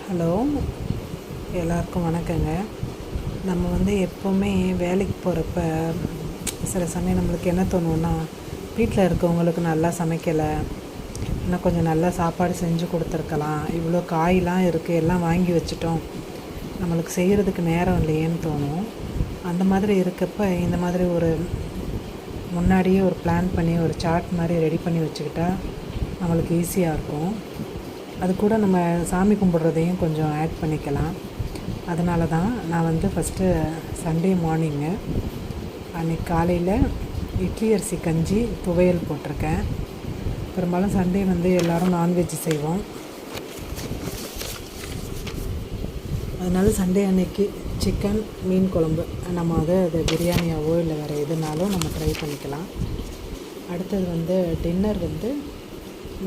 Hello, எல்லாருக்கும் வணக்கங்க. நம்ம எப்போவுமே வேலைக்கு போகிறப்ப சில சமயம் நம்மளுக்கு என்ன தோணுன்னா, வீட்டில் இருக்கவங்களுக்கு நல்லா சமைக்கலை, இன்னும் கொஞ்சம் நல்லா சாப்பாடு செஞ்சு கொடுத்துருக்கலாம், இவ்வளோ காயெலாம் இருக்குது, எல்லாம் வாங்கி வச்சுட்டோம், நம்மளுக்கு செய்கிறதுக்கு நேரம் இல்லையேன்னு தோணும். அந்த மாதிரி இருக்கப்ப இந்த மாதிரி முன்னாடியே ஒரு பிளான் பண்ணி ஒரு சார்ட் மாதிரி ரெடி பண்ணி வச்சுக்கிட்டா நம்மளுக்கு ஈஸியாக இருக்கும். அது கூட நம்ம சாமி கும்பிட்றதையும் கொஞ்சம் ஆட் பண்ணிக்கலாம். அதனால தான் நான் ஃபஸ்ட்டு சண்டே மார்னிங்கு அன்றைக்கி காலையில் இட்லி அரிசி கஞ்சி துவையல் போட்டிருக்கேன். பெரும்பாலும் சண்டே எல்லோரும் நான்வெஜ் செய்வோம். அதனால சண்டே அன்னைக்கு சிக்கன் மீன் குழம்பு நம்ம அது பிரியாணியாவோ இல்லை வேறு எதுனாலும் நம்ம ட்ரை பண்ணிக்கலாம். அடுத்தது டின்னர்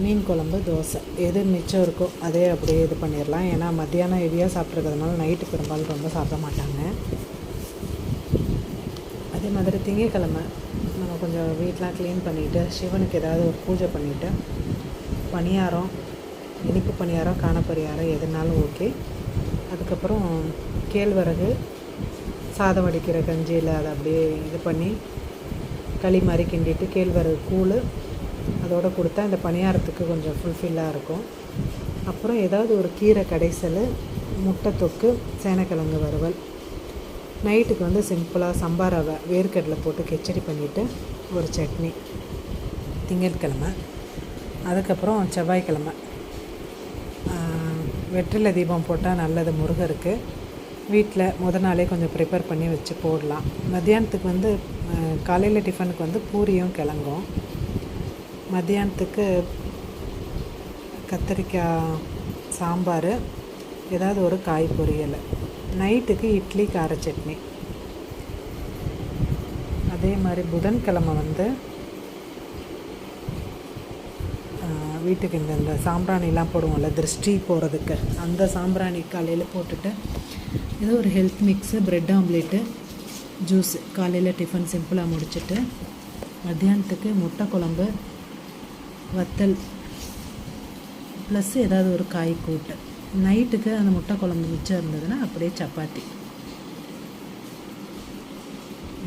மீன் குழம்பு தோசை எது மிச்சம் இருக்கோ அதே அப்படியே இது பண்ணிடலாம். ஏன்னா மத்தியானம் ஹெவியாக சாப்பிட்ருக்கிறதுனால நைட்டு பெரும்பாலும் ரொம்ப சாப்பிட மாட்டாங்க. அதே மாதிரி திங்கக்கிழமை நம்ம கொஞ்சம் வீட்டெலாம் க்ளீன் பண்ணிவிட்டு சிவனுக்கு ஏதாவது ஒரு பூஜை பண்ணிவிட்டு பணியாரம், இனிப்பு பணியாரம், காணப்பரியாரம் எதுனாலும் ஓகே. அதுக்கப்புறம் கேழ்வரகு சாதம் வடிக்கிற கஞ்சியில் அதை அப்படியே இது பண்ணி களி மாதிரி கிண்டிட்டு கேழ்வரகு கூழ் அதோடு கொடுத்தா இந்த பணியாரத்துக்கு கொஞ்சம் ஃபுல்ஃபில்லாக இருக்கும். அப்புறம் ஏதாவது ஒரு கீரை கடைசல், முட்டை தொக்கு, சேனக்கிழங்கு வறுவல். நைட்டுக்கு சிம்பிளாக சம்பா ரவை வேர்க்கடலை போட்டு கிச்சடி பண்ணிவிட்டு ஒரு சட்னி. திங்கட்கிழமை. அதுக்கப்புறம் செவ்வாய்க்கிழமை வெற்றிலை தீபம் போட்டால் நல்லது முருகருக்கு. வீட்டில் நாளே கொஞ்சம் ப்ரிப்பேர் பண்ணி வச்சு போடலாம். மத்தியானத்துக்கு காலையில் டிஃபனுக்கு பூரியும் கிழங்கும். மத்தியானத்துக்கு கத்திரிக்காய் சாம்பார், ஏதாவது ஒரு காய் பொரியல். நைட்டுக்கு இட்லி கார சட்னி. அதே மாதிரி புதன்கிழமை வீட்டுக்கு இந்த சாம்பிராணிலாம் போடுவோம்ல, திருஷ்டி போகிறதுக்கு, அந்த சாம்பிராணி காலையில் போட்டுட்டு ஏதோ ஒரு health mix, bread omelette, juice காலையில் டிஃபன் சிம்பிளாக முடிச்சுட்டு மத்தியானத்துக்கு முட்டை குழம்பு, வத்தல் ப்ளஸ் ஏதாவது ஒரு காய் கூட்டு. நைட்டுக்கு அந்த முட்டை குழம்பு மிச்சம் இருந்ததுன்னா அப்படியே சப்பாத்தி.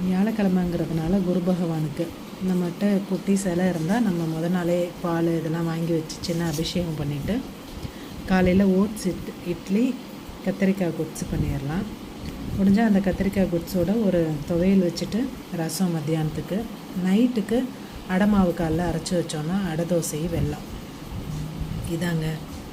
வியாழக்கிழமைங்கிறதுனால குரு பகவானுக்கு நம்மகிட்ட குட்டி சிலை இருந்தால் நம்ம நாளே பால் இதெல்லாம் வாங்கி வச்சு சின்ன அபிஷேகம் பண்ணிவிட்டு காலையில் ஓட்ஸ் இட்லி கத்திரிக்காய் குட்ஸு பண்ணிடலாம். முடிஞ்சால் அந்த கத்திரிக்காய் குட்ஸோட ஒரு துவையல் வச்சுட்டு ரசம் மத்தியானத்துக்கு. நைட்டுக்கு அடை மாவு காலைல அரைச்சி வச்சோன்னா அடை தோசை வெல்லம். இதாங்க